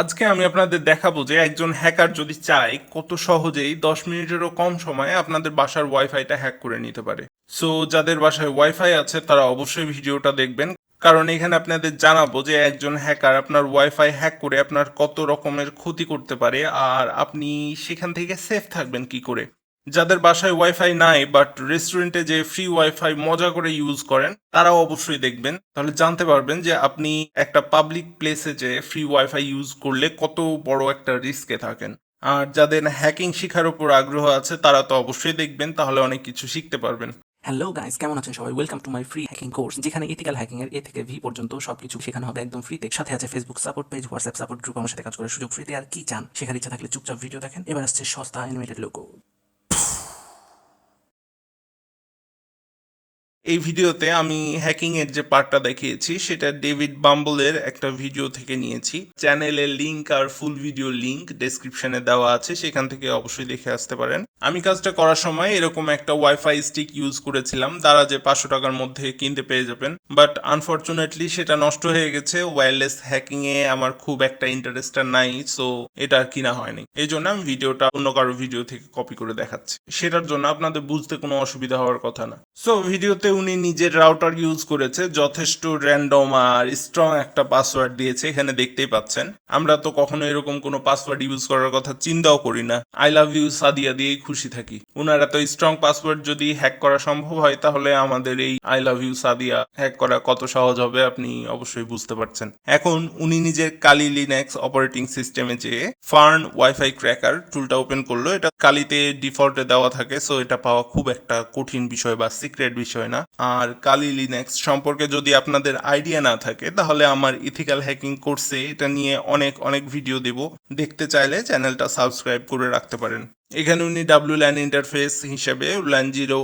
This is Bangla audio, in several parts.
আজকে আমি আপনাদের দেখাবো যে একজন হ্যাকার যদি চায় কত সহজেই 10 মিনিটেরও কম সময়ে আপনাদের বাসার ওয়াইফাইটা হ্যাক করে নিতে পারে। সো যাদের বাসায় ওয়াইফাই আছে তারা অবশ্যই ভিডিওটা দেখবেন, কারণ এখানে আপনাদের জানাবো যে একজন হ্যাকার আপনার ওয়াইফাই হ্যাক করে আপনার কত রকমের ক্ষতি করতে পারে আর আপনি সেখান থেকে সেফ থাকবেন কি করে। যাদের বাসায় ওয়াইফাই নাই বাট রেস্টুরেন্টে যে ফ্রি ওয়াইফাই মজা করে ইউজ করেন তারাও অবশ্যই দেখবেন, তাহলে জানতে পারবেন যে আপনি একটা পাবলিক প্লেসে যে ফ্রি ওয়াইফাই ইউজ করলে কত বড় একটা রিস্কে থাকেন। আর যাদের হ্যাকিং শেখার উপর আগ্রহ আছে তারা তো অবশ্যই দেখবেন, তাহলে অনেক কিছু শিখতে পারবেন। হ্যালো গাইস, কেমন আছেন সবাই? Welcome to my free hacking course, যেখানে ইথিক্যাল হ্যাকিং এর এ থেকে ভি পর্যন্ত সবকিছু শেখানো হবে একদম ফ্রিতে। সাথে আছে Facebook support page, WhatsApp support group, আমার সাথে কাজ করার সুযোগ ফ্রিতে। আর কি চান? শেখার ইচ্ছা থাকলে চুপচাপ ভিডিও দেখেন। এবার আসছে সস্তা অ্যানিমেটেড লোগো। এই ভিডিওতে আমি হ্যাকিং এর যে পার্টটা দেখিয়েছি সেটা ডেভিড বাম্বলের একটা ভিডিও থেকে নিয়েছি। চ্যানেলের লিংক আর ফুল ভিডিও লিংক ডেসক্রিপশনে দেওয়া আছে, সেখান থেকে অবশ্যই দেখে আসতে পারেন। আমি কাজটা করার সময় এরকম একটা ওয়াইফাই স্টিক ইউজ করেছিলাম, দ্বারা যে 500 টাকার মধ্যে কিনতে পেয়ে যাবেন, বাট আনফরচুনেটলি সেটা নষ্ট হয়ে গেছে। ওয়্যারলেস হ্যাকিং এ আমার খুব একটা ইন্টারেস্ট নাই, সো এটা আর কিনা হয়নি। এই জন্য আমি ভিডিওটা অন্য কারো ভিডিও থেকে কপি করে দেখাচ্ছি, সেটার জন্য আপনাদের বুঝতে কোনো অসুবিধা হওয়ার কথা না। সো ভিডিওতে উনি নিজের রাউটার ইউজ করেছে, যথেষ্ট র্যান্ডম আর স্ট্রং একটা পাসওয়ার্ড দিয়েছে, এখানে দেখতেই পাচ্ছেন। আমরা তো কখনো এরকম কোনো পাসওয়ার্ড ইউজ করার কথা চিন্তাও করি না, আই লাভ ইউ সাদিয়া দিয়েই খুশি থাকি। উনারা তো স্ট্রং পাসওয়ার্ড যদি হ্যাক করা সম্ভব হয় তাহলে আমাদের এই I love you Sadia hack করা কত সহজ হবে আপনি অবশ্যই বুঝতে পারছেন। এখন উনি নিজের কালি লিনাক্স অপারেটিং সিস্টেমে যেয়ে ফার্ন ওয়াইফাই ক্র্যাকার টুলটা ওপেন করলো। এটা কালিতে ডিফল্টে দেওয়া থাকে, সো এটা পাওয়া খুব একটা কঠিন বিষয় বা সিক্রেট বিষয় না। আর কালি লিনাক্স সম্পর্কে যদি আপনাদের আইডিয়া না থাকে তাহলে আমার ইথিক্যাল হ্যাকিং কোর্সে এটা নিয়ে অনেক অনেক ভিডিও দেব, দেখতে চাইলে চ্যানেলটা সাবস্ক্রাইব করে রাখতে পারেন। এখানে উনি WLAN ইন্টারফেস হিসেবে LAN 0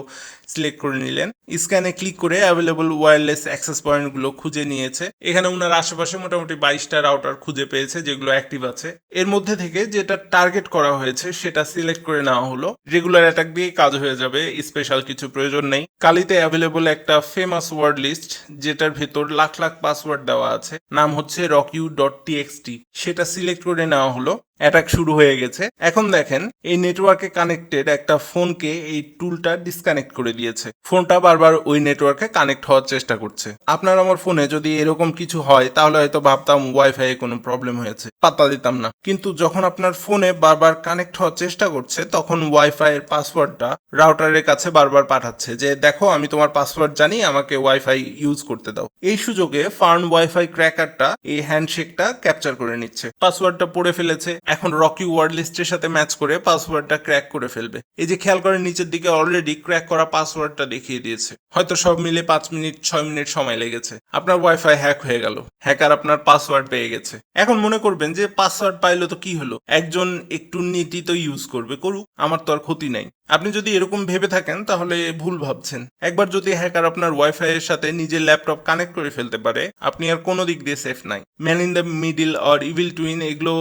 সিলেক্ট করে নিলেন। স্ক্যানে ক্লিক করে অ্যাভেলেবল ওয়্যারলেস অ্যাক্সেস পয়েন্টগুলো খুঁজে নিয়েছে। এখানে উনার আশেপাশে মোটামুটি 22টা রাউটার খুঁজে পেয়েছে যেগুলো অ্যাক্টিভ আছে। এর মধ্যে থেকে যেটা টার্গেট করা হয়েছে সেটা সিলেক্ট করে নেওয়া হলো। রেগুলার অ্যাটাক দিয়ে কাজ হয়ে যাবে, স্পেশাল কিছু প্রয়োজন নেই। কালিতে অ্যাভেলেবল একটা ফেমাস ওয়ার্ড লিস্ট যেটার ভেতর লাখ লাখ পাসওয়ার্ড দেওয়া আছে, নাম হচ্ছে rockyu.txt, সেটা সিলেক্ট করে নেওয়া হলো। অ্যাটাক শুরু হয়ে গেছে। এখন দেখেন এই নেটওয়ার্কে কানেক্টেড একটা ফোনকে এই টুলটা ডিসকানেক্ট করে দিয়েছে। ফোনটা বারবার ওই নেটওয়ার্কে কানেক্ট হওয়ার চেষ্টা করছে। আপনার আমার ফোনে যদি এরকম কিছু হয় তাহলে হয়তো ভাবতাম ওয়াইফাই কোনো প্রবলেম হয়েছে, পাত্তা দিতাম না। কিন্তু যখন আপনার ফোনে বারবার কানেক্ট হওয়ার চেষ্টা করছে তখন ওয়াইফাই এর পাসওয়ার্ডটা রাউটারের কাছে বারবার পাঠাচ্ছে যে দেখো আমি তোমার পাসওয়ার্ড জানি, আমাকে ওয়াইফাই ইউজ করতে দাও। এই সুযোগে ফার্ন ওয়াইফাই ক্র্যাকারটা এই হ্যান্ডশেকটা ক্যাপচার করে নিচ্ছে। পাসওয়ার্ডটা পড়ে ফেলেছে, এখন রকি ওয়ার্ড লিস্টের সাথে ম্যাচ করে পাসওয়ার্ডটা ক্র্যাক করে ফেলবে। এই যে খেয়াল করেন নিচের দিকে অলরেডি ক্র্যাক করা পাসওয়ার্ডটা দেখিয়ে দিয়েছে। হয়তো সব মিলে 5 মিনিট 6 মিনিট সময় লেগেছে, আপনার ওয়াইফাই হ্যাক হয়ে গেল। হ্যাকার আপনার পাসওয়ার্ড পেয়ে গেছে। এখন মনে করবেন যে পাসওয়ার্ড পাইলো তো কি হলো, একজন একটু নীতি তো ইউজ করবে, করুক, আমার তো আর ক্ষতি নাই। আপনি যদি এরকম ভেবে থাকেন তাহলে ভুল ভাবছেন। একবার যদি হ্যাকার আপনার ওয়াইফাই এর সাথে নিজের ল্যাপটপ কানেক্ট করে ফেলতে পারে আপনি আর কোনো দিক দিয়ে সেফ নাই। Man in the middle or evil twin, এগুলো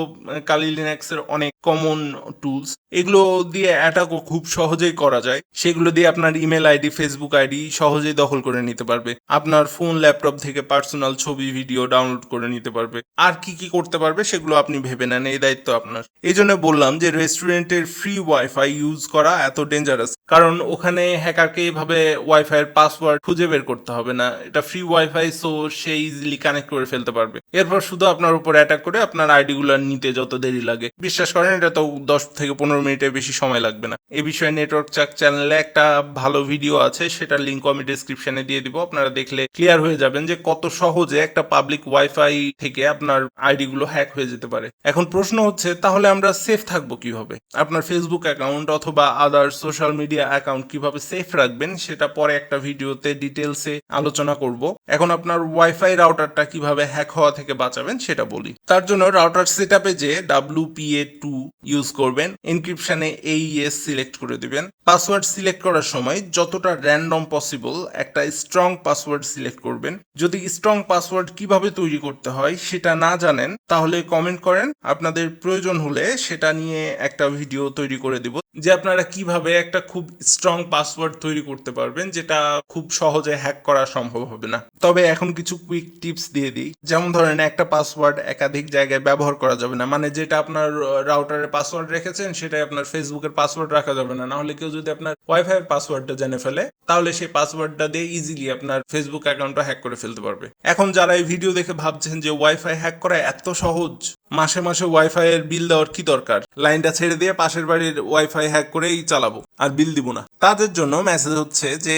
কালি লিনাক্স এর অনেক কমন টুলস, এগুলো দিয়ে অ্যাটাকও খুব সহজেই করা যায়। সেগুলো দিয়ে আপনার ইমেল আইডি, ফেসবুক আইডি সহজেই দখল করে নিতে পারবে। আপনার ফোন ল্যাপটপ থেকে পার্সোনাল ছবি ভিডিও ডাউনলোড করে নিতে পারবে। আর কি কি করতে পারবে সেগুলো আপনি ভেবে নেন, এই দায়িত্ব আপনার। এই জন্য বললাম যে রেস্টুরেন্টের ফ্রি ওয়াইফাই ইউজ করা এত ডেঞ্জারাস, কারণ ওখানে হ্যাকারকে এইভাবে ওয়াইফাই এর পাসওয়ার্ড খুঁজে বের করতে হবে না। এটা ফ্রি ওয়াইফাই, সো সে ইজিলি কানেক্ট করে ফেলতে পারবে। এরপর শুধু আপনার উপর অ্যাটাক করে আপনার আইডি গুলো নিতে যত দেরি লাগে, বিশ্বাস করেন এটা তো 10 থেকে 15 মিনিটের বেশি সময় লাগবে না। এ বিষয়ে নেটওয়ার্ক চাক চ্যানেলে একটা ভালো ভিডিও আছে, সেটার লিঙ্ক আমি ডেসক্রিপশনে দিয়ে দিব। আপনারা দেখলে ক্লিয়ার হয়ে যাবেন যে কত সহজে একটা পাবলিক ওয়াইফাই থেকে আপনার আইডি গুলো হ্যাক হয়ে যেতে পারে। এখন প্রশ্ন হচ্ছে তাহলে আমরা সেফ থাকবো কিভাবে? আপনার ফেসবুক অ্যাকাউন্ট অথবা আদার সোশ্যাল মিডিয়া অ্যাকাউন্ট কিভাবে সেফ রাখবেন সেটা পরে একটা ভিডিওতে ডিটেলসে আলোচনা করব। এখন আপনার ওয়াইফাই রাউটারটা কিভাবে হ্যাক হওয়া থেকে বাঁচাবেন সেটা বলি। তার জন্য রাউটার সেটআপে যে WPA2 ইউজ করবেন, এনক্রিপশনে AES সিলেক্ট করে দিবেন। পাসওয়ার্ড সিলেক্ট করার সময় যতটা র্যান্ডম পসিবল একটা স্ট্রং পাসওয়ার্ড সিলেক্ট করবেন। যদি স্ট্রং পাসওয়ার্ড কিভাবে তৈরি করতে হয় সেটা না জানেন তাহলে কমেন্ট করেন, আপনাদের প্রয়োজন হলে সেটা নিয়ে একটা ভিডিও তৈরি করে দিব যে আপনারা কিভাবে এইভাবে একটা খুব স্ট্রং পাসওয়ার্ড তৈরি করতে পারবেন, যেটা খুব সহজে হ্যাক করা সম্ভব হবে না। তবে এখন কিছু কুইক টিপস দিয়ে দিই। যেমন ধরেন, একটা পাসওয়ার্ড একাধিক জায়গায় ব্যবহার করা যাবে না, মানে যেটা আপনার রাউটারের পাসওয়ার্ড রেখেছেন সেটাই আপনার ফেসবুকের পাসওয়ার্ড রাখা যাবে না। নাহলে কেউ যদি আপনার ওয়াইফাই এর পাসওয়ার্ডটা জেনে ফেলে, তাহলে সেই পাসওয়ার্ডটা দিয়ে ইজিলি আপনার ফেসবুক অ্যাকাউন্টটা হ্যাক করে ফেলতে পারবে। এখন যারা এই ভিডিও দেখে ভাবছেন যে ওয়াইফাই হ্যাক করা এত সহজ, মাসে মাসে ওয়াইফাই এর বিল দেওয়ার কি দরকার, লাইনটা ছেড়ে দিয়ে পাশের বাড়ির ওয়াইফাই হ্যাক করেই চালাবো আর বিল দিব না, তাদের জন্য মেসেজ হচ্ছে যে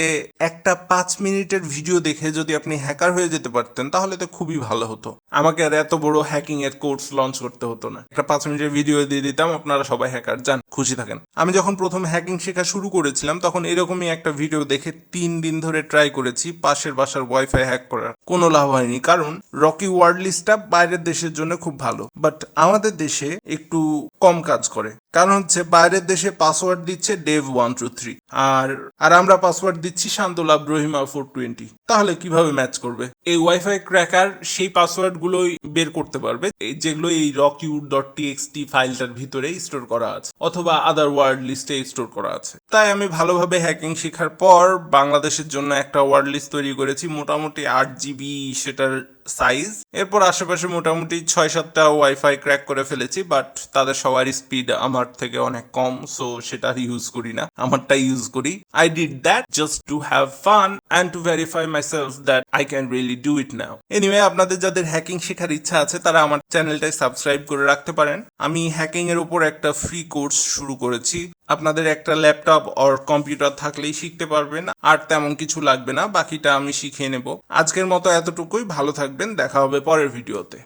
একটা 5 মিনিটের ভিডিও দেখে যদি আপনি হ্যাকার হয়ে যেতে পারতেন তাহলে তো খুবই ভালো হতো। আমাকে আর এত বড় হ্যাকিং এর কোর্স লঞ্চ করতে হতো না, একটা 5 মিনিটের ভিডিও দিয়ে দিতাম, আপনারা সবাই হ্যাকার, যান খুশি থাকেন। আমি যখন প্রথম হ্যাকিং শেখা শুরু করেছিলাম তখন এরকমই একটা ভিডিও দেখে 3 দিন ধরে ট্রাই করেছি পাশের বাসার ওয়াইফাই হ্যাক করার, কোনো লাভ হয়নি। কারণ রকি ওয়ার্ড লিস্টটা বাইরের দেশের জন্য খুব ভালো, বাট আমাদের দেশে একটু কম কাজ করে। কারণ হচ্ছে বাইরের দেশে পাসওয়ার্ড দিচ্ছে dev123 আর আমরা পাসওয়ার্ড দিচ্ছি শান্তলাভ রহিমা 420, তাহলে কিভাবে ম্যাচ করবে? এই ওয়াইফাই ক্র্যাকার সেই পাসওয়ার্ড গুলোই বের করতে পারবে যেগুলো এই rockwood.txt ফাইলটার ভিতরে স্টোর করা আছে অথবা আদার ওয়ার্ড লিস্টে স্টোর করা আছে। তাই আমি ভালোভাবে হ্যাকিং শেখার পর বাংলাদেশের জন্য একটা ওয়ার্ড লিস্ট তৈরি করেছি, মোটামুটি 8 GB সেটার সাইজ। এরপর আশেপাশে মোটামুটি 6-7টা ওয়াইফাই ক্র্যাক করে ফেলেছি, বাট তাদের সবার স্পিড আমার থেকে অনেক কম, সো সেটা ইউজ করি না, আমারটা ইউজ করি। I did that just to have fun and to verify myself that I can really do it now. Anyway, আপনাদের যাদের হ্যাকিং শেখার ইচ্ছা আছে তারা আমার চ্যানেলটাই সাবস্ক্রাইব করে রাখতে পারেন। আমি হ্যাকিং এর উপর একটা ফ্রি কোর্স শুরু করেছি। আপনাদের একটা ল্যাপটপ অর কম্পিউটার থাকলেই শিখতে পারবেন, আর তেমন কিছু লাগবে না, বাকিটা আমি শিখিয়ে নেব। আজকের মতো এতটুকুই, ভালো থাকবেন, দেখা হবে পরের ভিডিওতে।